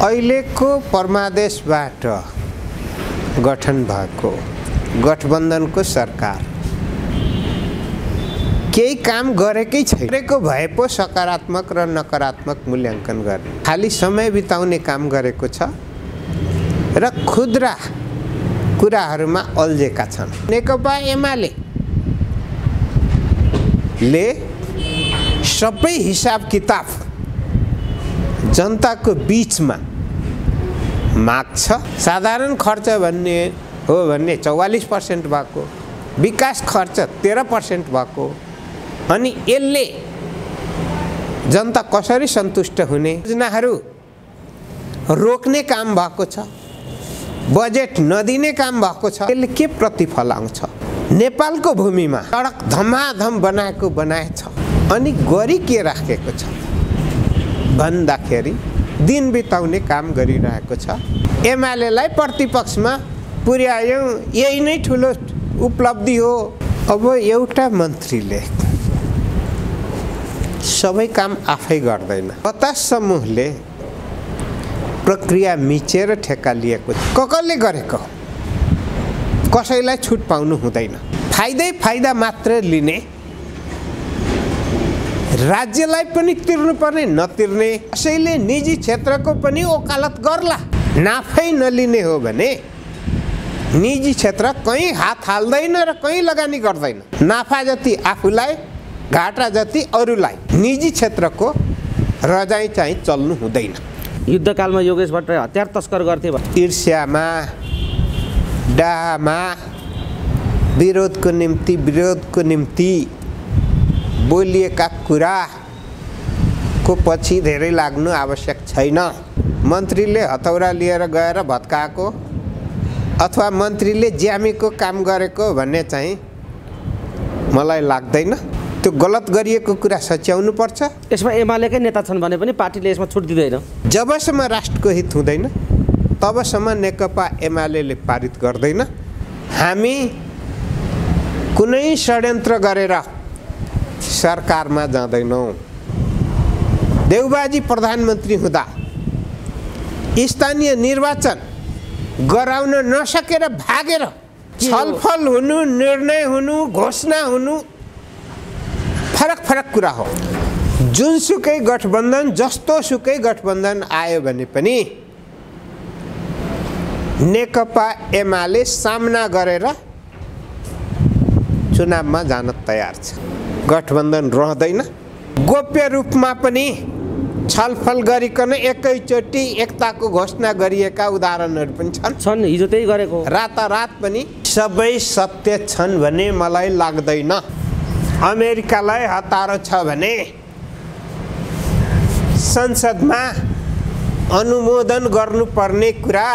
अहिलेको परमादेशबाट गठन भएको गठबन्धनको सरकार केही काम गरेकै छैन। गरेको भए पो सकारात्मक र नकारात्मक मूल्याङ्कन गर्ने, खाली समय बिताउने काम गरेको छ र खुद्रा कुराहरूमा अल्झेका छन्। नेकपा एमाले सबै हिसाब किताब जनताको बीचमा माग्छ। साधारण खर्च भन्ने हो भने 44% भएको, विकास खर्च 13% भएको, अनि यसले जनता कसरी सन्तुष्ट हुने योजनाहरू रोक्ने काम भएको छ, बजेट नदिने काम भएको छ। यसले के प्रतिफल आउँछ? नेपालको भूमिमा सडक धमाधम बनाएछ अनि गरी के राखेको छ भन्दाखेरि दिन बिताउने काम गरिरहेको छ। एमालेलाई प्रतिपक्षमा पुर्यायौँ, यही नै ठुलो उपलब्धि हो। अब एउटा मन्त्रीले सबै काम आफै गर्दैन। 50 समूहले प्रक्रिया मिचेर ठेक्का लिएको कसले गरेको? कसैलाई छुट पाउनु हुँदैन। फाइदा मात्र लिने, राज्यलाई पनि तिर्नुपर्ने नतिर्ने, कसैले निजी क्षेत्रको पनि वकालत गर्ला। नाफै नलिने हो भने निजी क्षेत्र कहीँ हात हाल्दैन र कहीँ लगानी गर्दैन। नाफा जति आफूलाई, घाटा जति अरूलाई। निजी क्षेत्रको रजाइ चाहिँ चल्नु हुँदैन। युद्धकालमा योगेश भट्टराई हतियार तस्कर गर्थे। ईर्ष्यामा, डाहमा, विरोधको निम्ति बोलिएका कुराको पछि धेरै लाग्नु आवश्यक छैन। मन्त्रीले हतौरा लिएर गएर भत्काएको अथवा मन्त्रीले ज्यामीको काम गरेको भन्ने चाहिँ मलाई लाग्दैन। त्यो गलत गरिएको कुरा सच्याउनु पर्छ। यसमा एमालेकै नेता छन् भने पनि पार्टीले यसमा छुट दिँदैन। जबसम्म राष्ट्रको हित हुँदैन तबसम्म नेकपा एमालेले पारित गर्दैन। हामी कुनै षड्यन्त्र गरेर सरकारमा जाँदैनौँ। देउबाजी प्रधानमन्त्री हुँदा स्थानीय निर्वाचन गराउन नसकेर भागेर छलफल हुनु, निर्णय हुनु, घोषणा हुनु फरक कुरा हो। जुनसुकै गठबन्धन, जस्तो सुकै गठबन्धन आयो भने पनि नेकपा एमाले सामना गरेर चुनावमा जान तयार छ। गठबन्धन रहँदैन। गोप्य रूपमा पनि छलफल गरिकन एकैचोटि एकताको घोषणा गरिएका उदाहरणहरू पनि छन्। हिजो त्यही गरेको। रातारात पनि सबै सत्य छन् भने मलाई लाग्दैन। अमेरिकालाई हतारो छ भने संसदमा अनुमोदन गर्नुपर्ने कुरा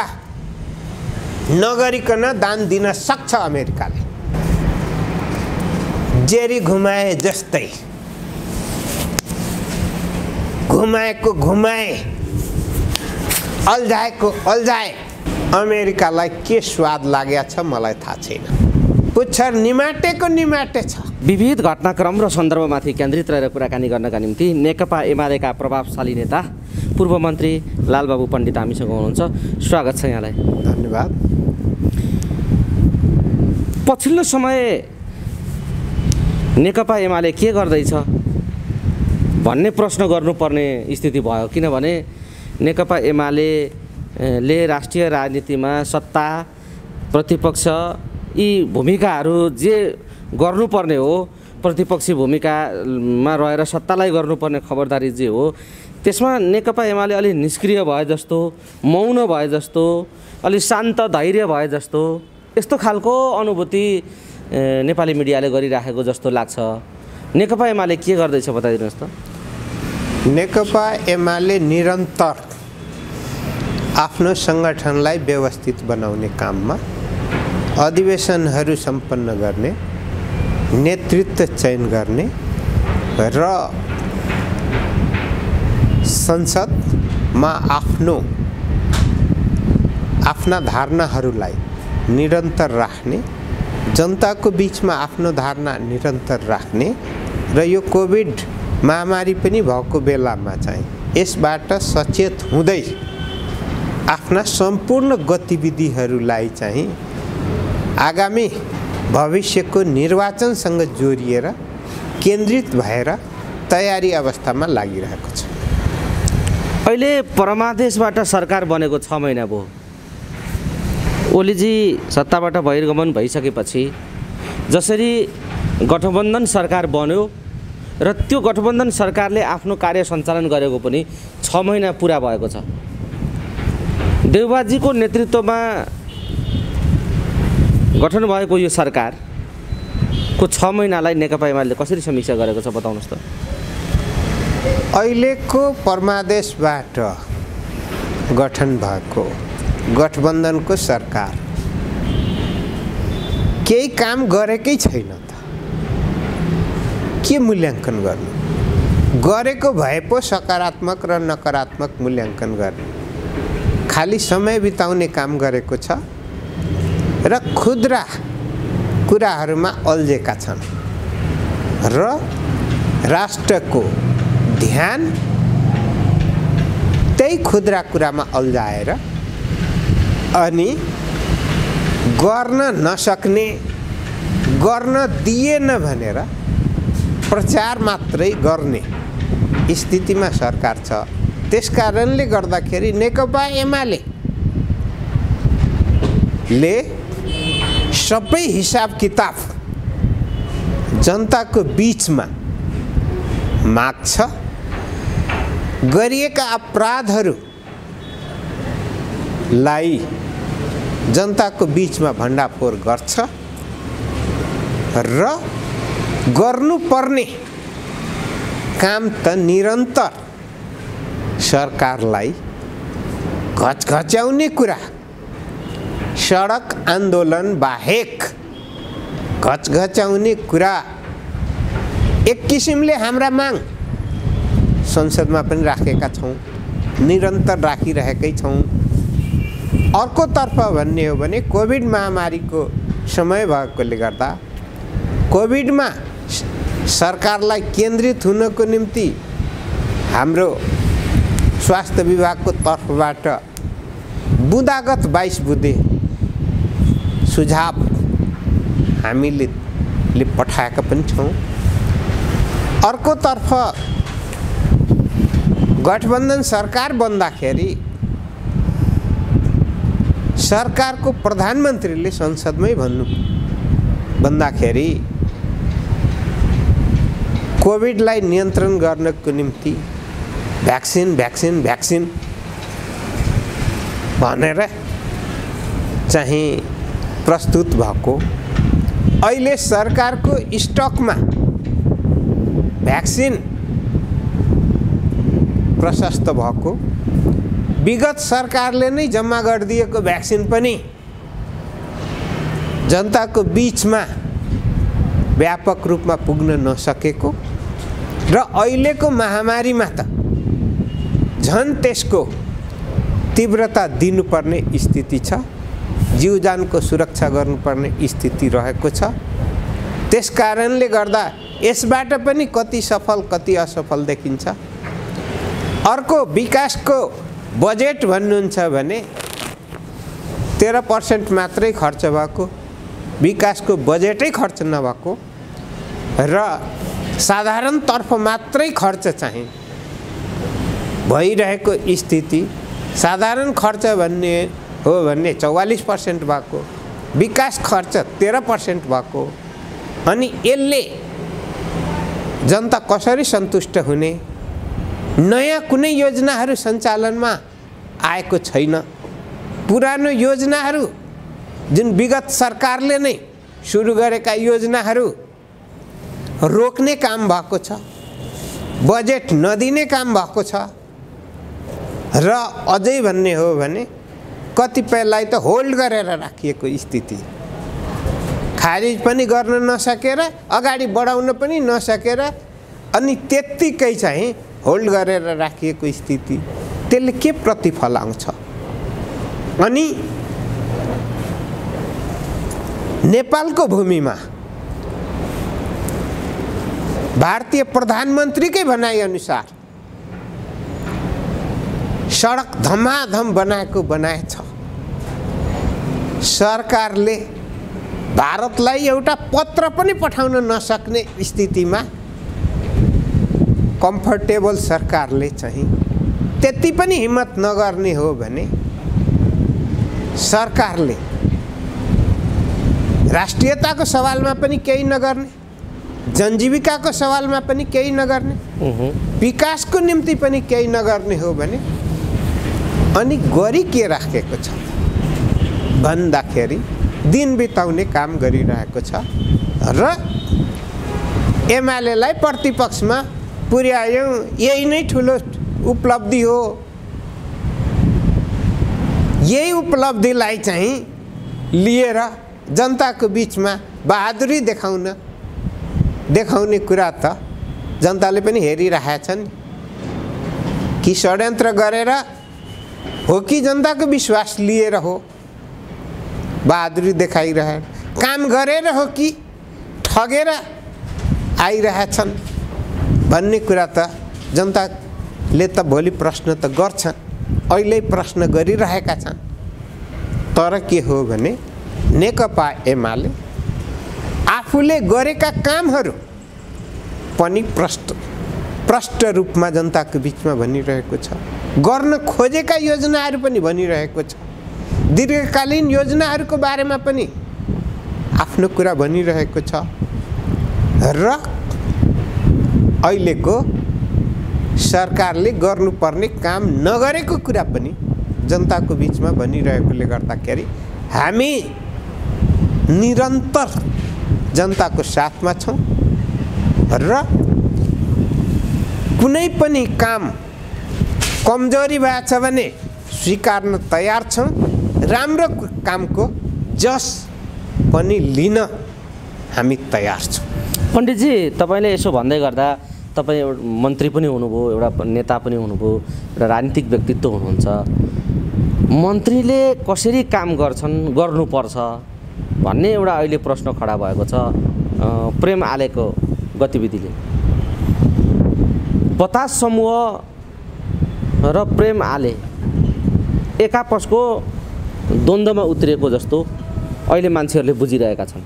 नगरिकन दान दिन सक्छ अमेरिकाले। जेरी घुमाए जस्तै घुमाएको घुमाए, अल्झाएको अल्झाए। अमेरिकालाई के स्वाद लागेको छ मलाई थाहा छैन। पुच्छर निमाटे छ। विविध घटनाक्रम र सन्दर्भमाथि केन्द्रित रहेर कुराकानी गर्नका निम्ति नेकपा एमालेका प्रभावशाली नेता पूर्व मन्त्री लालबाबु पण्डित हामीसँग हुनुहुन्छ। स्वागत छ यहाँलाई। धन्यवाद। पछिल्लो समय नेकपा एमाले के गर्दैछ भन्ने प्रश्न गर्नुपर्ने स्थिति भयो। किनभने नेकपा एमाले राष्ट्रिय राजनीतिमा सत्ता, प्रतिपक्ष यी भूमिकाहरू जे गर्नुपर्ने हो, प्रतिपक्षी भूमिकामा रहेर सत्तालाई गर्नुपर्ने खबरदारी जे हो, त्यसमा नेकपा एमाले अलि निष्क्रिय भए जस्तो, मौन भए जस्तो, अलि शान्त धैर्य भए जस्तो, यस्तो खालको अनुभूति नेपाली मिडियाले गरिराखेको जस्तो लाग्छ। नेकपा एमाले के गर्दैछ बताइदिनुहोस् त। नेकपा एमाले निरन्तर आफ्नो सङ्गठनलाई व्यवस्थित बनाउने काममा, अधिवेशनहरू सम्पन्न गर्ने, नेतृत्व चयन गर्ने र संसदमा आफ्ना धारणाहरूलाई निरन्तर राख्ने, जनताको बीचमा आफ्नो धारणा निरन्तर राख्ने र यो कोभिड महामारी पनि भएको बेलामा चाहिँ यसबाट सचेत हुँदै आफ्ना सम्पूर्ण गतिविधिहरूलाई चाहिँ आगामी भविष्यको निर्वाचनसँग जोडिएर केन्द्रित भएर तयारी अवस्थामा लागिरहेको छ। अहिले परमादेशबाट सरकार बनेको 6 महिना भयो। ओलीजी सत्ताबाट बहिर्गमन भइसकेपछि जसरी गठबन्धन सरकार बन्यो र त्यो गठबन्धन सरकारले आफ्नो कार्य सञ्चालन गरेको पनि 6 महिना पुरा भएको छ। देउबाजीको नेतृत्वमा गठन भएको यो सरकारको 6 महिनालाई नेकपा एमाले कसरी समीक्षा गरेको छ बताउनुहोस् त। अहिलेको परमादेशबाट गठन भएको गठबन्धनको सरकार केही काम गरेकै छैन त के मूल्याङ्कन गर्नु? गरेको भए पो सकारात्मक र नकारात्मक मूल्याङ्कन गर्ने। खाली समय बिताउने काम गरेको छ र खुद्रा कुराहरूमा अल्झेका छन् र राष्ट्रको ध्यान त्यही खुद्रा कुरामा अल्झाएर अनि गर्न नसक्ने, गर्न दिएन भनेर प्रचार मात्रै गर्ने स्थितिमा सरकार छ। त्यसकारणले गर्दाखेरि नेकपा एमाले सबै हिसाब किताब जनताको बीचमा माग्छ, गरिएका अपराधहरूलाई जनताको बीचमा भण्डाफोर गर्छ र गर्नुपर्ने काम त निरन्तर सरकारलाई घचघच्याउने कुरा, सडक आन्दोलन बाहेक घचघच्याउने कुरा एक किसिमले हाम्रा माग संसदमा पनि राखेका छौँ, निरन्तर राखिरहेकै छौँ। अर्कोतर्फ भन्ने हो भने कोभिड महामारीको समय भएकोले गर्दा कोभिडमा सरकारलाई केन्द्रित हुनको निम्ति हाम्रो स्वास्थ्य विभागको तर्फबाट बुँदागत 22 बुँदे सुझाव हामीले पठाएका पनि छौँ। अर्कोतर्फ गठबन्धन सरकार बन्दाखेरि सरकारको प्रधानमन्त्रीले संसदमै भन्दाखेरि कोभिडलाई नियन्त्रण गर्नको निम्ति भ्याक्सिन भनेर चाहिँ प्रस्तुत भएको, अहिले सरकारको स्टकमा भ्याक्सिन प्रशस्त भएको, विगत सरकारले नै जम्मा गरिदिएको भ्याक्सिन पनि जनताको बीचमा व्यापक रूपमा पुग्न नसकेको र अहिलेको महामारीमा त झन् त्यसको तीव्रता दिनुपर्ने स्थिति छ, जीवजानको सुरक्षा गर्नुपर्ने स्थिति रहेको छ। त्यसकारणले गर्दा यसबाट पनि कति सफल कति असफल देखिन्छ। अर्को विकासको बजेट भन्नुहुन्छ भने 13% मात्रै खर्च भएको, विकासको बजेटै खर्च नभएको र साधारण तर्फ मात्रै खर्च चाहिँ भइरहेको स्थिति। साधारण खर्च भन्ने हो भने 44% भएको, विकास खर्च 13% भएको, अनि यसले जनता कसरी सन्तुष्ट हुने? नयाँ कुनै योजनाहरू सञ्चालनमा आएको छैन। पुरानो योजनाहरू जुन विगत सरकारले नै सुरु गरेका योजनाहरू रोक्ने काम भएको छ, बजेट नदिने काम भएको छ र अझै भन्ने हो भने कतिपयलाई त होल्ड गरेर राखिएको स्थिति, खारिज पनि गर्न नसकेर अगाडि बढाउन पनि नसकेर अनि त्यत्तिकै चाहिँ होल्ड गरेर राखिएको स्थिति। त्यसले के प्रतिफल आउँछ? अनि नेपालको भूमिमा भारतीय प्रधानमन्त्रीकै भनाइ अनुसार सडक धमाधम बनाएछ। सरकारले भारतलाई एउटा पत्र पनि पठाउन नसक्ने स्थितिमा कम्फर्टेबल सरकारले चाहिँ त्यति पनि हिम्मत नगर्ने हो भने सरकारले राष्ट्रियताको सवालमा पनि केही नगर्ने, जनजीविकाको सवालमा पनि केही नगर्ने, विकासको निम्ति पनि केही नगर्ने हो भने अनि गरी के राखेको छ भन्दाखेरि दिन बिताउने काम गरिरहेको छ र एमालेलाई प्रतिपक्षमा पुर्यायौँ, यही नै ठुलो उपलब्धि हो। यही उपलब्धिलाई चाहिँ लिएर जनताको बिचमा बहादुरी देखाउने कुरा त जनताले पनि हेरिरहेछन् कि षड्यन्त्र गरेर हो कि जनताको विश्वास लिएर हो बहादुरी देखाइरहे, काम गरेर हो कि ठगेर आइरहेछन् भन्ने कुरा त जनताले त भोलि प्रश्न त गर्छन्, अहिले प्रश्न गरिरहेका छन्। तर के हो भने नेकपा एमाले आफूले गरेका कामहरू पनि प्रष्ट रूपमा जनताको बिचमा भनिरहेको छ, गर्न खोजेका योजनाहरू पनि भनिरहेको छ, दीर्घकालीन योजनाहरूको बारेमा पनि आफ्नो कुरा भनिरहेको छ र अहिलेको सरकारले गर्नुपर्ने काम नगरेको कुरा पनि जनताको बिचमा भनिरहेकोले गर्दाखेरि हामी निरन्तर जनताको साथमा छौँ र कुनै पनि काम कमजोरी भएछ भने स्वीकार्न तयार छौँ, राम्रो कामको जस पनि लिन हामी तयार छौँ। पण्डितजी, तपाईँले यसो भन्दै गर्दा तपाईँ एउटा मन्त्री पनि हुनुभयो, एउटा नेता पनि हुनुभयो, एउटा राजनीतिक व्यक्तित्व हुनुहुन्छ। मन्त्रीले कसरी काम गर्नुपर्छ भन्ने एउटा अहिले प्रश्न खडा भएको छ प्रेम आलेको गतिविधिले। बतास समूह र प्रेम आले एकापसको द्वन्द्वमा उत्रिएको जस्तो अहिले मान्छेहरूले बुझिरहेका छन्।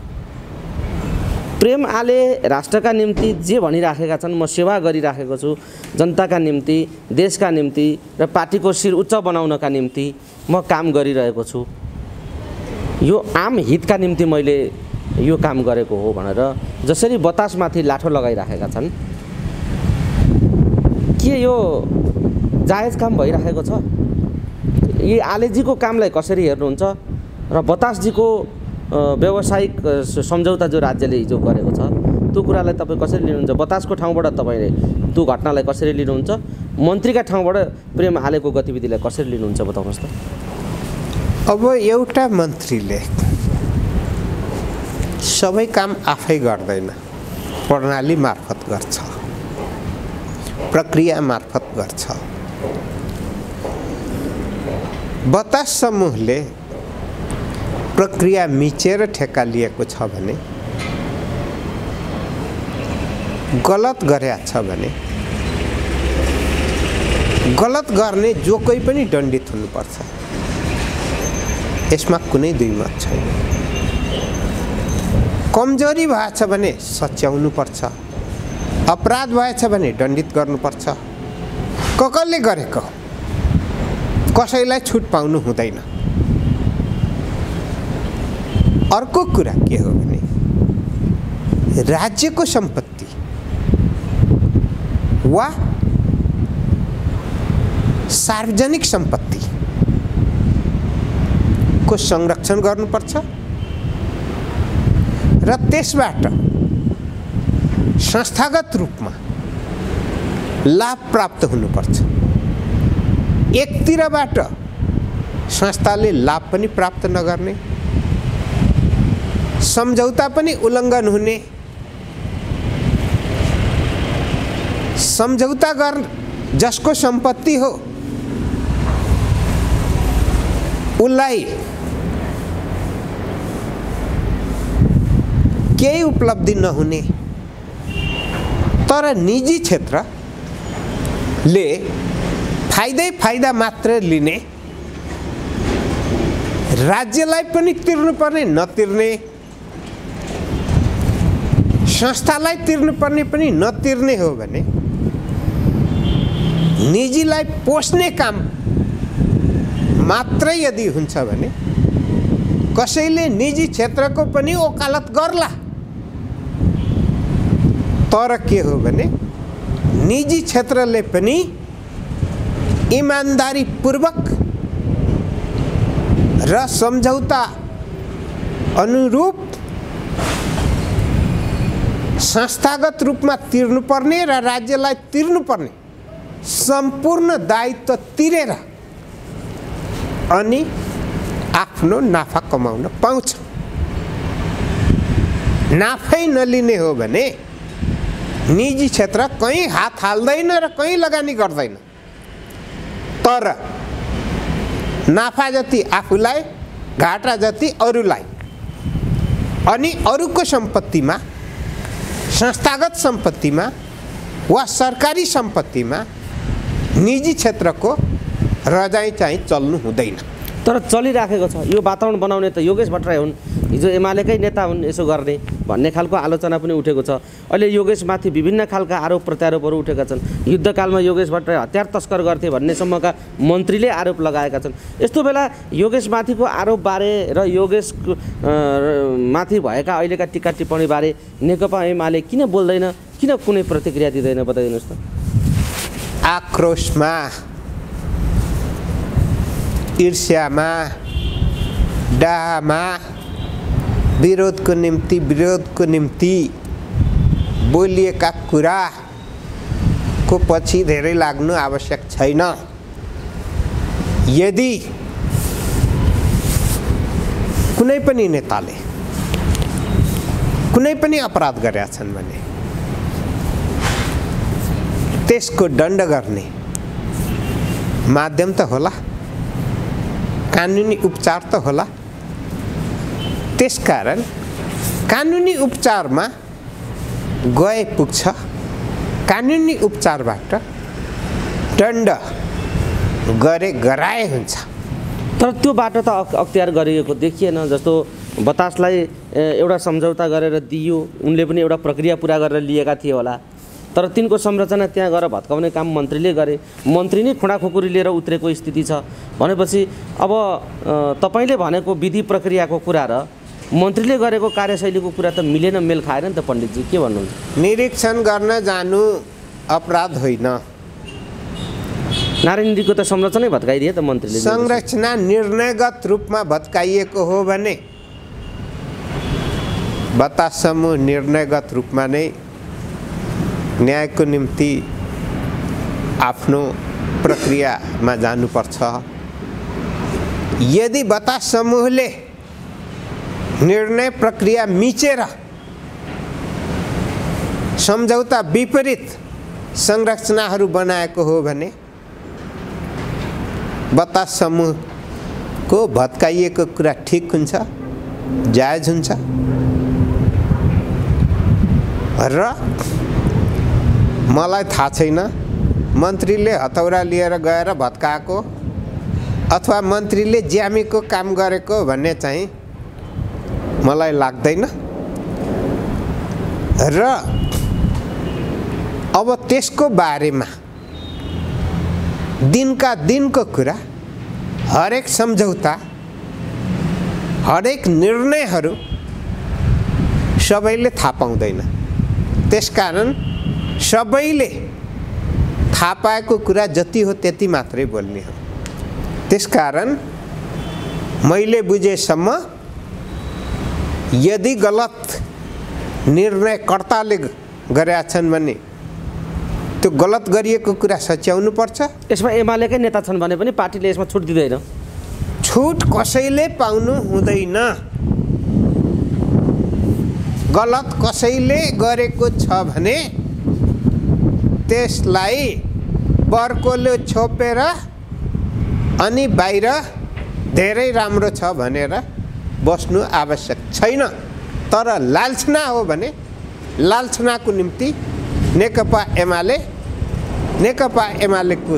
प्रेम आले राष्ट्रका निम्ति जे भनिराखेका छन्, म सेवा गरिराखेको छु जनताका निम्ति, देशका निम्ति र पार्टीको शिर उच्च बनाउनका निम्ति म काम गरिरहेको छु, यो आम हितका निम्ति मैले यो काम गरेको हो भनेर जसरी बतासमाथि लाठो लगाइराखेका छन्, के यो जायज काम भइराखेको छ? यी आलेजीको कामलाई कसरी हेर्नुहुन्छ र बतासजीको व्यावसायिक सम्झौता जो राज्यले हिजो गरेको छ त्यो कुरालाई तपाईँ कसरी लिनुहुन्छ? बतासको ठाउँबाट तपाईँले त्यो घटनालाई कसरी लिनुहुन्छ? मन्त्रीका ठाउँबाट प्रेम आलेको गतिविधिलाई कसरी लिनुहुन्छ बताउनुहोस् त। अब एउटा मन्त्रीले सबै काम आफै गर्दैन, प्रणाली मार्फत गर्छ, प्रक्रिया मार्फत गर्छ। बतास समूहले प्रक्रिया मिचेर ठेक्का लिएको छ भने, गलत गरेछ भने गलत गर्ने जो कोही पनि दण्डित हुनुपर्छ, यसमा कुनै दुई मत छैन। कमजोरी भएछ भने सच्याउनुपर्छ, अपराध भएछ भने दण्डित गर्नुपर्छ। कसले गरेको कसैलाई छुट पाउनु हुँदैन। अर्को कुरा के हो भने राज्यको सम्पत्ति वा सार्वजनिक सम्पत्ति को संरक्षण गर्नुपर्छ र त्यसबाट संस्थागत रूपमा लाभ प्राप्त हुनुपर्छ। एकतिरबाट संस्थाले लाभ पनि प्राप्त नगर्ने, सम्झौता पनि उल्लङ्घन हुने, सम्झौता गर्न जसको सम्पत्ति हो उसलाई केही उपलब्धि नहुने, तर निजी क्षेत्रले फाइदा मात्र लिने, राज्यलाई पनि तिर्नुपर्ने नतिर्ने, संस्थालाई तिर्नुपर्ने पनि नतिर्ने हो भने निजीलाई पोस्ने काम मात्रै यदि हुन्छ भने कसैले निजी क्षेत्रको पनि वकालत गर्ला। तर के हो भने निजी क्षेत्रले पनि इमानदारीपूर्वक र सम्झौता अनुरूप संस्थागत रूपमा तिर्नुपर्ने र राज्यलाई तिर्नुपर्ने सम्पूर्ण दायित्व तिरेर अनि आफ्नो नाफा कमाउन पाउँछ। नाफै नलिने हो भने निजी क्षेत्र कहीँ हात हाल्दैन र कहीँ लगानी गर्दैन। तर नाफा जति आफूलाई, घाटा जति अरूलाई, अनि अरूको सम्पत्तिमा, संस्थागत सम्पत्तिमा वा सरकारी सम्पत्तिमा निजी क्षेत्रको रजाइ चाहिँ चल्नु हुँदैन। तर चलिराखेको छ। यो वातावरण बनाउने त योगेश भट्टराई हुन्, हिजो एमालेकै नेता हुन्, यसो गर्ने भन्ने खालको आलोचना पनि उठेको छ। अहिले योगेशमाथि विभिन्न खालका आरोप प्रत्यारोपहरू उठेका छन्। युद्धकालमा योगेश भट्टराई हतियार तस्कर गर्थे भन्नेसम्मका मन्त्रीले आरोप लगाएका छन्। यस्तो बेला योगेशमाथिको आरोपबारे र योगेश माथि भएका अहिलेका टिका टिप्पणीबारे नेकपा एमाले किन बोल्दैन, किन कुनै प्रतिक्रिया दिँदैन, बताइदिनुहोस् त। आक्रोशमा, ईर्ष्यामा, डाहमा, विरोधको निम्ति बोलिएका कुराको पछि धेरै लाग्नु आवश्यक छैन। यदि कुनै पनि नेताले कुनै पनि अपराध गरेका छन् भने त्यसको दण्ड गर्ने माध्यम त होला, कानुनी उपचार त होला। त्यसकारण कानुनी उपचारमा गए पुग्छ। कानुनी उपचारबाट दण्ड गरे गराए हुन्छ। तर त्यो बाटो त अख्तियार गरिएको देखिएन। जस्तो बतासलाई एउटा सम्झौता गरेर दियो, उनले पनि एउटा प्रक्रिया पुरा गरेर लिएका थिए होला। तर तिनको संरचना त्यहाँ गएर भत्काउने काम मन्त्रीले गरे। मन्त्री नै खुँडाखुकुरी लिएर उत्रेको स्थिति छ भनेपछि अब तपाईँले भनेको विधि प्रक्रियाको कुरा र मन्त्रीले गरेको कार्यशैलीको कुरा त मिलेन, मेल खाएन नि त पण्डितजी, के भन्नुहुन्छ? निरीक्षण गर्न जानु अपराध होइन। नारायणजीको त संरचनै भत्काइदिए त मन्त्रीले। संरचना निर्णयगत रूपमा भत्काइएको हो भने बतास समूह निर्णयगत रूपमा नै न्यायको निम्ति आफ्नो प्रक्रियामा जानुपर्छ। यदि बतास समूहले निर्णय प्रक्रिया मिचेर सम्झौता विपरीत संरचनाहरू बनाएको हो भने बतास समूहको भत्काइएको कुरा ठिक हुन्छ, जायज हुन्छ। र मलाई थाहा छैन मन्त्रीले हतौरा लिएर गएर भत्काएको अथवा मन्त्रीले ज्यामीको काम गरेको भन्ने चाहिँ मलाई लाग्दैन। र अब त्यसको बारेमा दिनका दिनको कुरा, हरेक सम्झौता, हरेक निर्णयहरू सबैले थाहा पाउँदैन। त्यसकारण सबैले थाहा पाएको कुरा जति हो त्यति मात्रै बोल्ने हो। त्यसकारण मैले बुझेसम्म यदि गलत निर्णयकर्ताले गरेका छन् भने त्यो गलत गरिएको कुरा सच्याउनु पर्छ। यसमा एमालेकै नेता छन् भने पनि पार्टीले यसमा छुट दिँदैन। छुट कसैले पाउनु हुँदैन। गलत कसैले गरेको छ भने त्यसलाई बर्कोले छोपेर अनि बाहिर धेरै राम्रो छ भनेर बस्नु आवश्यक छैन। तर लालछना हो भने लालछनाको निम्ति नेकपा एमालेको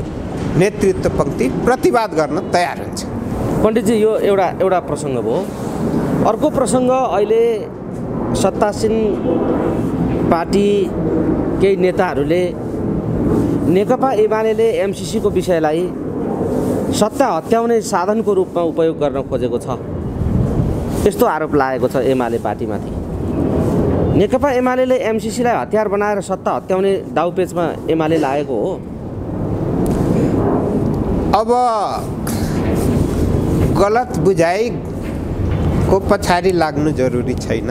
नेतृत्व पंक्ति प्रतिवाद गर्न तयार हुन्छ। पण्डितजी यो एउटा प्रसङ्ग भयो। अर्को प्रसङ्ग अहिले सत्तासीन पार्टी केही नेताहरूले नेकपा एमाले एमसिसीको विषयलाई सत्ता हत्याउने साधनको रूपमा उपयोग गर्न खोजेको छ, यस्तो आरोप लागेको छ एमाले पार्टीमाथि। नेकपा एमाले एमसिसीलाई हतियार बनाएर सत्ता हत्याउने दाउपेचमा एमाले लागेको हो। अब गलत बुझाइको पछाडि लाग्नु जरुरी छैन।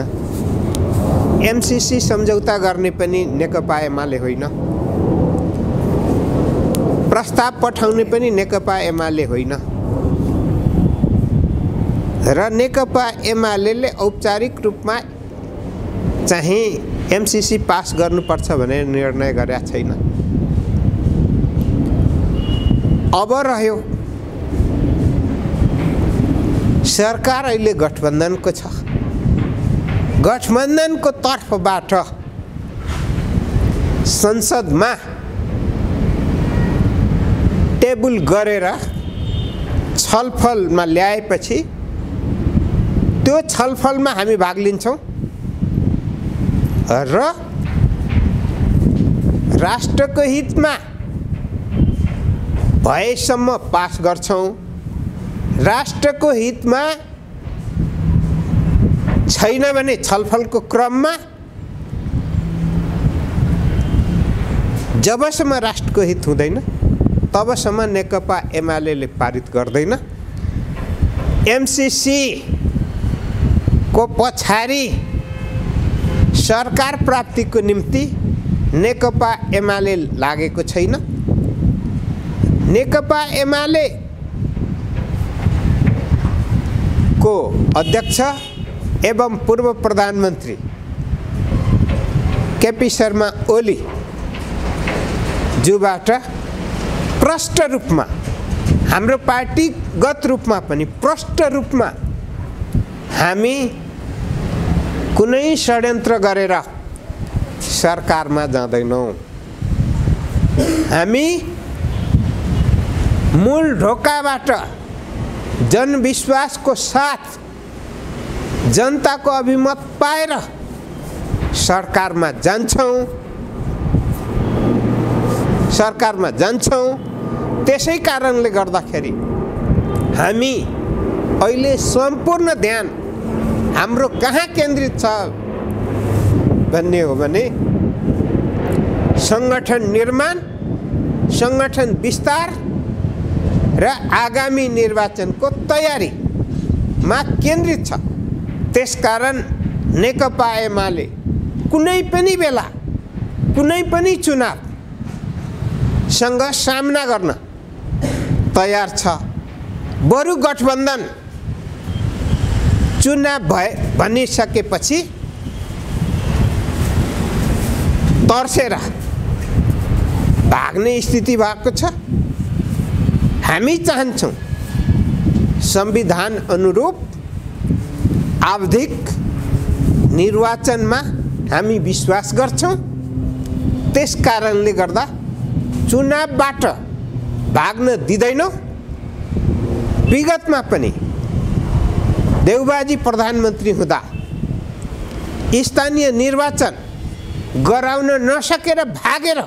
एमसिसी सम्झौता गर्ने पनि नेकपा एमाले होइन, प्रस्ताव पठाउने पनि नेकपा एमाले होइन र नेकपा एमाले औपचारिक रूपमा चाहिँ एमसिसी पास गर्नुपर्छ भनेर निर्णय गरेका छैन। अब रह्यो सरकार अहिले गठबन्धनको छ, गठबन्धनको तर्फबाट संसदमा टेबल गरेर छलफलमा ल्याएपछि त्यो छलफलमा हामी भाग लिन्छौँ र राष्ट्रको हितमा भएसम्म पास गर्छौँ। राष्ट्रको हितमा छैन भने छलफलको क्रममा जबसम्म राष्ट्रको हित हुँदैन तबसम्म नेकपा एमाले पारित गर्दैन। एमसिसी को पछाडि सरकार प्राप्तिको निम्ति नेकपा एमाले लागेको छैन। नेकपा एमाले को अध्यक्ष एवं पूर्व प्रधानमन्त्री केपी शर्मा ओली जुबाट प्रष्ट रूपमा हाम्रो पार्टीगत रूपमा पनि प्रष्ट रूपमा हामी कुनै षड्यन्त्र गरेर सरकारमा जाँदैनौँ। हामी मूल ढोकाबाट जनविश्वासको साथ जनताको अभिमत पाएर सरकारमा जान्छौँ। त्यसै कारणले गर्दाखेरि हामी अहिले सम्पूर्ण ध्यान हाम्रो कहाँ केन्द्रित छ भन्ने हो भने संगठन निर्माण, संगठन विस्तार र आगामी निर्वाचनको तयारीमा केन्द्रित छ। त्यसकारण नेकपा एमाले कुनै पनि बेला कुनै पनि चुनावसँग सामना गर्न तयार छ। बरु गठबन्धन चुनाव भनिसकेपछि तर्सेर भाग्ने स्थिति भएको छ। हामी चाहन्छौँ संविधान अनुरूप आवधिक निर्वाचनमा हामी विश्वास गर्छौँ। त्यस कारणले गर्दा चुनावबाट भाग्न दिँदैनौँ। विगतमा पनि देउबाजी प्रधानमन्त्री हुँदा स्थानीय निर्वाचन गराउन नसकेर भागेर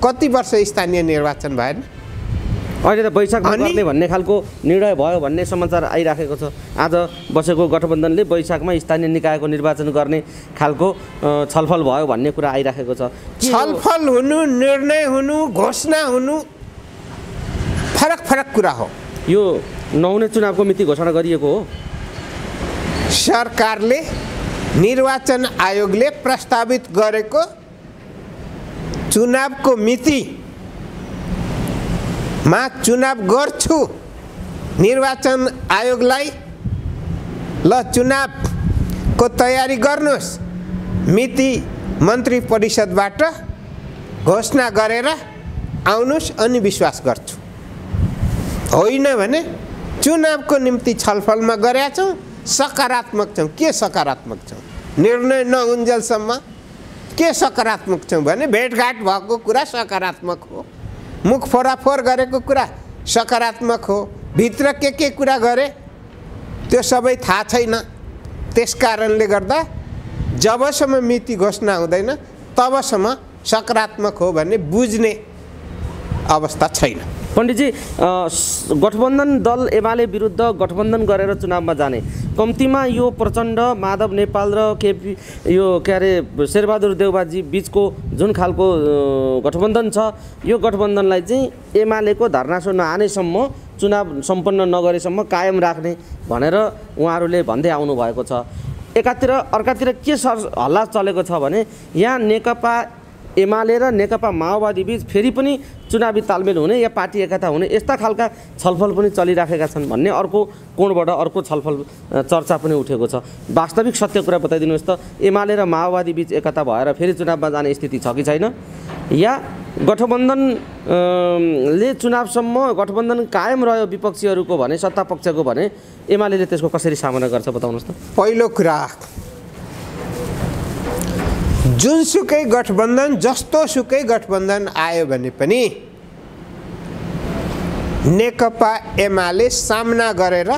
कति वर्ष स्थानीय निर्वाचन भएन। अहिले त वैशाखमा गर्ने भन्ने खालको निर्णय भयो भन्ने समाचार आइराखेको छ। आज बसेको गठबन्धनले वैशाखमा स्थानीय निकायको निर्वाचन गर्ने खालको छलफल भयो भन्ने कुरा आइराखेको छ। छलफल हुनु, निर्णय हुनु, घोषणा हुनु फरक कुरा हो। यो नहुने चुनावको मिति घोषणा गरिएको हो। सरकारले निर्वाचन आयोगले प्रस्तावित गरेको चुनावको मिति मा चुनाव गर्छु, निर्वाचन आयोगलाई ल चुनावको तयारी गर्नुहोस्, मिति मन्त्री परिषदबाट घोषणा गरेर आउनुहोस् अनि विश्वास गर्छु। होइन भने चुनावको निम्ति छलफलमा गरेका छौँ, सकारात्मक छौँ। के सकारात्मक छौँ? निर्णय नहुन्जेलसम्म के सकारात्मक छौँ भने भेटघाट भएको कुरा सकारात्मक हो। मुख फोराफोर गरेको कुरा सकारात्मक हो, भित्र के कुरा गरे त्यो सबै थाहा छैन। त्यस कारणले गर्दा जबसम्म मिति घोषणा हुँदैन तबसम्म सकारात्मक हो भन्ने बुझ्ने अवस्था छैन। पण्डितजी, गठबन्धन दल एमाले विरुद्ध गठबन्धन गरेर चुनावमा जाने कम्तीमा यो प्रचण्ड, माधव नेपाल र केपी यो के अरे शेरबहादुर देउवाजी बिचको जुन खालको गठबन्धन छ, यो गठबन्धनलाई चाहिँ एमालेको धर्नासो नआनेसम्म, चुनाव सम्पन्न नगरेसम्म कायम राख्ने भनेर उहाँहरूले भन्दै आउनुभएको छ। एकातिर अर्कातिर के हल्ला चलेको छ भने यहाँ नेकपा एमाले र नेकपा माओवादी बीच फेरि पनि चुनावी तालमेल हुने या पार्टी एकता हुने यस्ता खालका छलफल पनि चलिराखेका छन् भन्ने अर्को कोणबाट अर्को छलफल चर्चा पनि उठेको छ। वास्तविक सत्य कुरा बताइदिनुहोस् त, एमाले र माओवादी बीच एकता भएर फेरि चुनावमा जाने स्थिति छ कि छैन, या गठबन्धनले चुनावसम्म गठबन्धन कायम रह्यो विपक्षीहरूको भने, सत्ता पक्षको भने एमाले त्यसको कसरी सामना गर्छ बताउनुहोस् त। पहिलो कुरा, जुनसुकै गठबन्धन, जस्तोसुकै गठबन्धन आयो भने पनि नेकपा एमाले सामना गरेर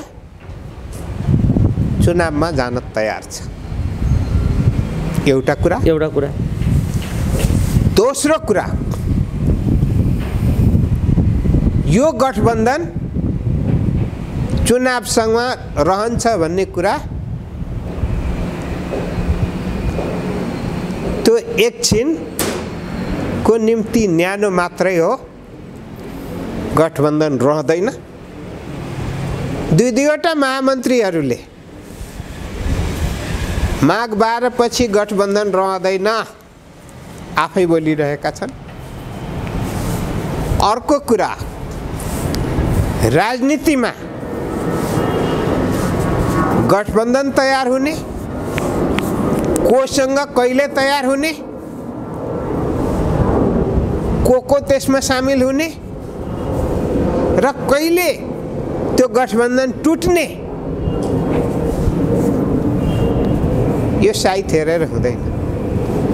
चुनावमा जान तयार छ। एउटा कुरा। दोस्रो कुरा, यो गठबन्धन चुनावसँग रहन्छ भन्ने कुरा त्यो एकछिनको निम्ति न्यानो मात्रै हो, गठबन्धन रहँदैन। दुईवटा महामन्त्रीहरूले माघ 12 पछि गठबन्धन रहँदैन आफै बोलिरहेका छन्। अर्को कुरा, राजनीतिमा गठबन्धन तयार हुने, कोसँग कहिले तयार हुने, को त्यसमा सामेल हुने र कहिले त्यो गठबन्धन टुट्ने, यो साइत हेरेर हुँदैन।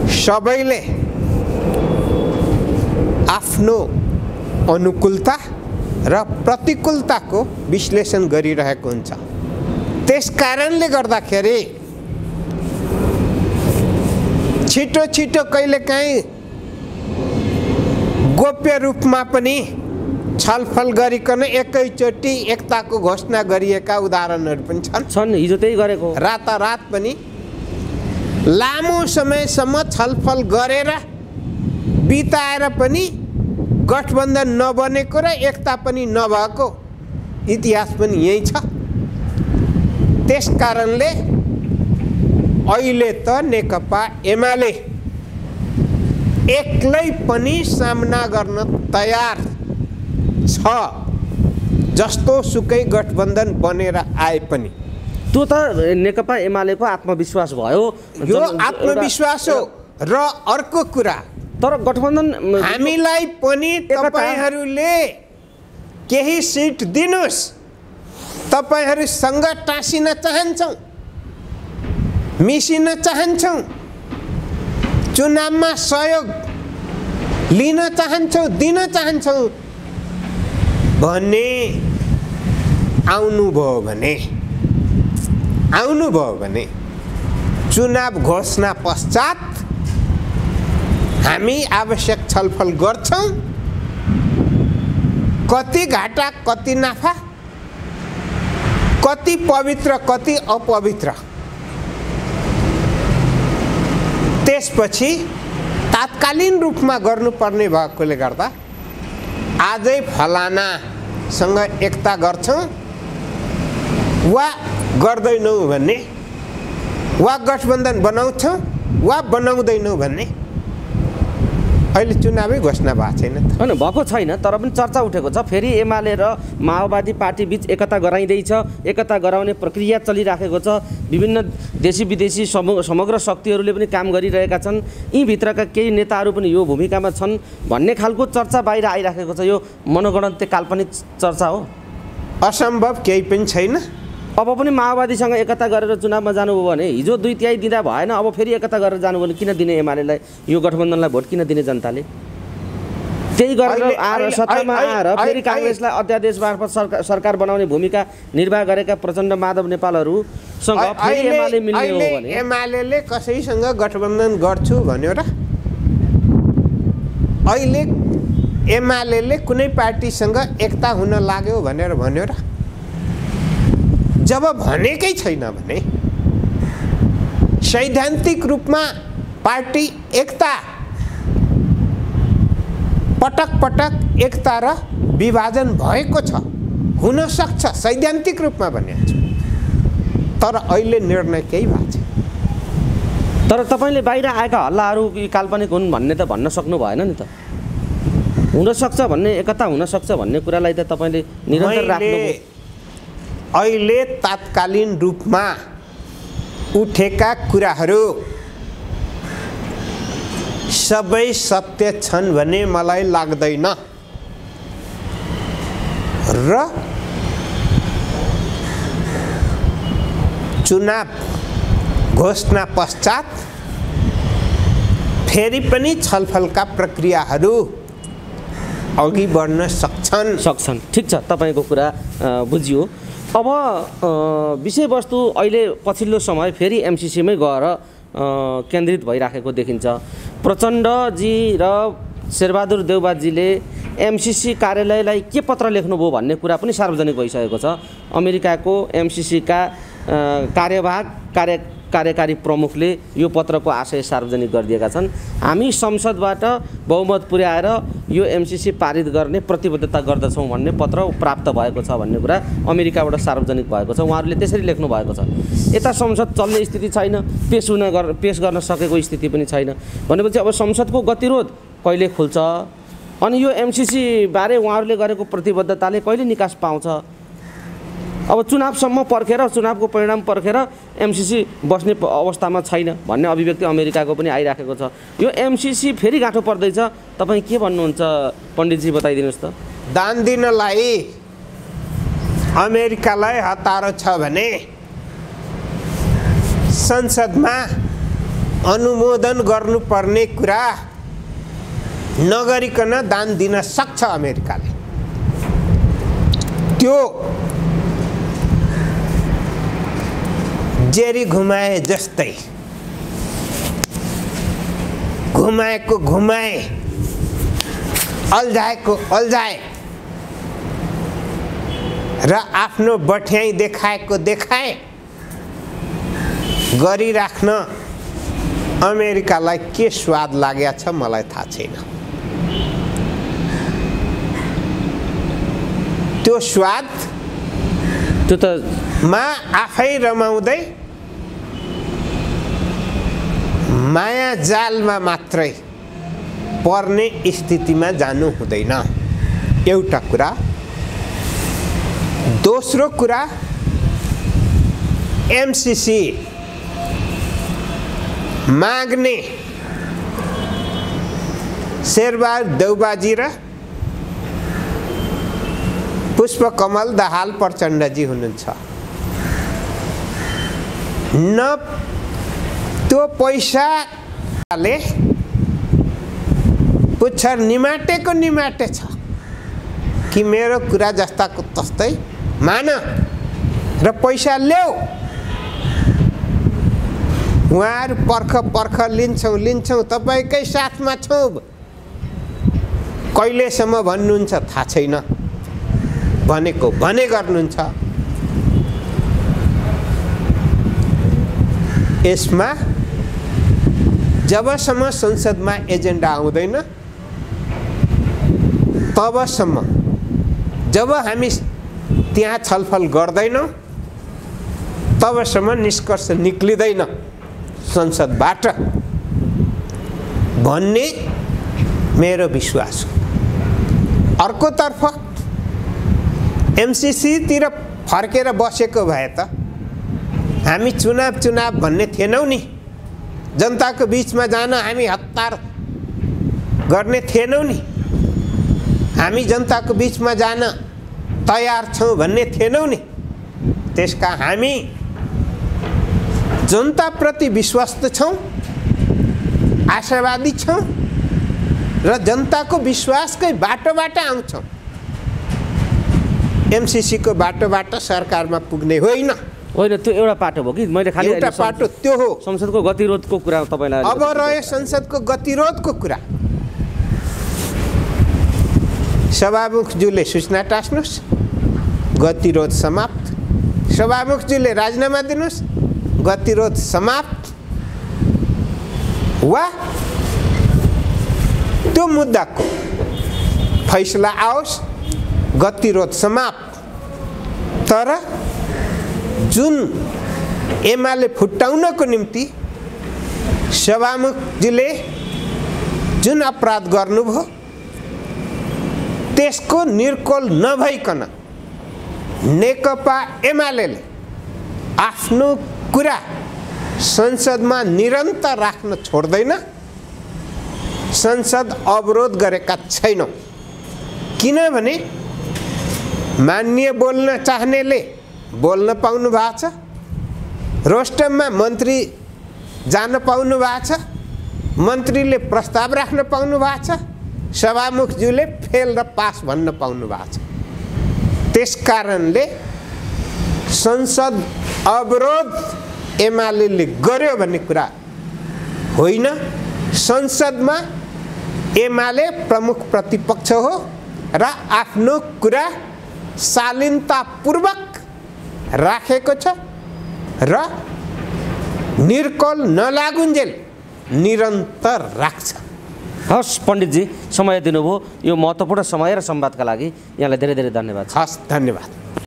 सबैले आफ्नो अनुकूलता र प्रतिकूलताको विश्लेषण गरिरहेको हुन्छ। त्यस कारणले गर्दाखेरि छिटो छिटो कहिलेकाहीँ गोप्य रूपमा पनि छलफल गरिकन एकैचोटि एकताको घोषणा गरिएका उदाहरणहरू पनि छन्। हिजो त्यही गरेको, रातारात पनि लामो समयसम्म छलफल गरेर बिताएर पनि गठबन्धन नबनेको र एकता पनि नभएको इतिहास पनि यही छ। त्यस कारणले अहिले त नेकपा एमाले एक्लै पनि सामना गर्न तयार छ, जस्तो सुकै गठबन्धन बनेर आए पनि। त्यो त नेकपा एमालेको आत्मविश्वास भयो, यो आत्मविश्वास हो। र अर्को कुरा, तर गठबन्धन हामीलाई पनि तपाईहरूले केही सिट दिनुस्, तपाईहरूसँग टाँसिन चाहन्छौँ, मिसिन चाहन्छौँ, चुनावमा सहयोग लिन चाहन्छौँ, दिन चाहन्छौँ भने आउनुभयो भने चुनाव घोषणा पश्चात हामी आवश्यक छलफल गर्छौँ। कति घाटा कति नाफा, कति पवित्र कति अपवित्र, त्यसपछि तात्कालीन रूपमा गर्नुपर्ने भएकोले गर्दा आजै फलानासँग एकता गर्छौँ वा गर्दैनौँ भन्ने, वा गठबन्धन बनाउँछौँ वा बनाउँदैनौँ भन्ने अहिले चुनावै घोषणा भएको छैन। होइन, भएको छैन, तर पनि चर्चा उठेको छ। फेरि एमाले र माओवादी पार्टी बीच एकता गराइँदैछ, एकता गराउने प्रक्रिया चलिराखेको छ। विभिन्न देशी विदेशी समग्र शक्तिहरूले पनि काम गरिरहेका छन्। यी भित्रका केही नेताहरू पनि यो भूमिकामा छन् भन्ने खालको चर्चा बाहिर आइराखेको छ। यो मनोगणन्य काल्पनिक चर्चा हो, असम्भव केही पनि छैन। अब पनि माओवादीसँग एकता गरेर चुनावमा जानुभयो भने हिजो 2/3 दिँदा भएन, अब फेरि एकता गरेर जानुभयो भने किन दिने एमालेलाई, यो गठबन्धनलाई भोट किन दिने जनताले? त्यही गरेर आएर सत्तामा आएर फेरि काङ्ग्रेसलाई अध्यादेश मार्फत सरकार बनाउने भूमिका निर्वाह गरेका प्रचण्ड माधव नेपालहरूसँग फेरि एमाले मिल्ने हो भने एमाले कसैसँग गठबन्धन गर्छु भन्यो र? अहिले एमाले कुनै पार्टीसँग एकता हुन लाग्यो भनेर भन्यो र? जब भनेकै छैन भने सैद्धान्तिक रूपमा पार्टी एकता पटक पटक एकता र विभाजन भएको छ, हुन सक्छ सैद्धान्तिक रूपमा भनेको छु, तर अहिले निर्णय केही भएको छैन। तर तपाईँले बाहिर आएका हल्लाहरू काल्पनिक हुन् भन्ने त भन्न सक्नु भएन नि त। हुनसक्छ भन्ने, एकता हुनसक्छ भन्ने कुरालाई त तपाईँले निरन्तर राख्नुभयो। अहिले तात्कालीन रूपमा उठेका कुराहरू सबै सत्य छन् भन्ने मलाई लाग्दैन र चुनाव घोषणा पश्चात फेरि पनि छलफलका प्रक्रियाहरू अघि बढ्न सक्छन्। ठिक छ, तपाईँको कुरा बुझियो। अब विषयवस्तु अहिले पछिल्लो समय फेरि एमसिसीमै गएर केन्द्रित भइराखेको देखिन्छ। प्रचण्डजी र शेरबहादुर देउबाजीले एमसिसी कार्यालयलाई के पत्र लेख्नुभयो भन्ने कुरा पनि सार्वजनिक भइसकेको छ। अमेरिकाको एमसिसीका कार्यकारी प्रमुखले यो पत्रको आशय सार्वजनिक गरिदिएका छन्। हामी संसदबाट बहुमत पुर्याएर यो एमसिसी पारित गर्ने प्रतिबद्धता गर्दछौँ भन्ने पत्र प्राप्त भएको छ भन्ने कुरा अमेरिकाबाट सार्वजनिक भएको छ। उहाँहरूले त्यसरी लेख्नु भएको छ। यता संसद चल्ने स्थिति छैन, पेश गर्न सकेको स्थिति पनि छैन भनेपछि अब संसदको गतिरोध कहिले खुल्छ अनि यो एमसिसी बारे उहाँहरूले गरेको प्रतिबद्धताले कहिले निकास पाउँछ? अब चुनावसम्म पर्खेर, चुनावको परिणाम पर्खेर एमसिसी बस्ने अवस्थामा छैन भन्ने अभिव्यक्ति अमेरिकाको पनि आइराखेको छ। यो एमसिसी फेरि गाँठो पर्दैछ, तपाईँ के भन्नुहुन्छ पण्डितजी, बताइदिनुहोस् त। दान दिनलाई अमेरिकालाई हतारो छ भने संसदमा अनुमोदन गर्नुपर्ने कुरा नगरिकन दान दिन सक्छ अमेरिकाले। त्यो जेरी घुमाए जस्तै घुमाएको घुमाए, अल्झाएको अल्झाए र आफ्नो बठ्याइ देखाएको देखाए गरिराख्न अमेरिकालाई के स्वाद लागेको छ मलाई थाहा छैन। त्यो स्वाद त्यो त आफै रमाउँदै माया जालमा मात्रै पर्ने स्थितिमा जानु हुँदैन, एउटा कुरा। दोस्रो कुरा, एमसिसी माग्ने शेरबहादुर देउबाजी र पुष्पकमल दाहाल प्रचण्डजी हुनुहुन्छ। न त्यो पैसाले पुच्छर निमाटेको निमाटे छ कि मेरो कुरा जस्ताको तस्तै मान र पैसा ल्याऊ। उहाँहरू पर्ख लिन्छौँ तपाईँकै साथमा छौँ कहिलेसम्म भन्नुहुन्छ थाहा छैन, भनेको भने गर्नुहुन्छ। यसमा जबसम्म संसदमा एजेन्डा आउँदैन तबसम्म, जब हामी त्यहाँ छलफल गर्दैनौँ तबसम्म निष्कर्ष निक्लिँदैन संसदबाट भन्ने मेरो विश्वास हो। अर्कोतर्फ एमसिसीतिर फर्केर बसेको भए त हामी चुनाव भन्ने थिएनौँ नि, जनताको बिचमा जान हामी हतार गर्ने थिएनौँ नि, हामी जनताको बिचमा जान तयार छौँ भन्ने थिएनौँ नि। त्यसका हामी जनताप्रति विश्वस्त छौँ, आशावादी छौँ र जनताको विश्वासकै बाटोबाट आउँछौँ। एमसीसीको बाटोबाट सरकारमा पुग्ने होइन। होइन, त्यो एउटा पाटो हो कि मैले खालि एउटा पाटो त्यो हो। संसदको गतिरोधको कुरा तपाईँलाई अब रह्यो संसदको गतिरोधको कुरा। सभामुखज्यूले सूचना टाँस्नुहोस्, गतिरोध समाप्त। सभामुखज्यूले राजीनामा दिनुहोस्, गतिरोध समाप्त। वा त्यो मुद्दाको फैसला आओस्, गतिरोध समाप्त। तर जुन एमाले फुटाउनको निम्ति सभामुखजीले जुन अपराध गर्नुभयो त्यसको निर्कोल नभइकन नेकपा एमालेले आफ्नो कुरा संसदमा निरन्तर राख्न छोड्दैन। संसद अवरोध गरेका छैनौँ, किनभने माननीय बोल्न चाहनेले बोल्न पाउनु भएको छ, रोस्टममा मन्त्री जान पाउनु भएको छ, मन्त्रीले प्रस्ताव राख्न पाउनु भएको छ, सभामुखज्यूले फेल र पास भन्न पाउनु भएको छ। त्यसकारणले संसद अवरोध एमालेले गर्यो भन्ने कुरा होइन। संसदमा एमाले प्रमुख प्रतिपक्ष हो र आफ्नो कुरा शालीनतापूर्वक राखेको छ र निर्कोल नलागुन्जेल निरन्तर राख्छ। हस् पण्डितजी, समय दिनुभयो। यो महत्त्वपूर्ण समय र संवादका लागि यहाँलाई धेरै धेरै धन्यवाद। हस्, धन्यवाद।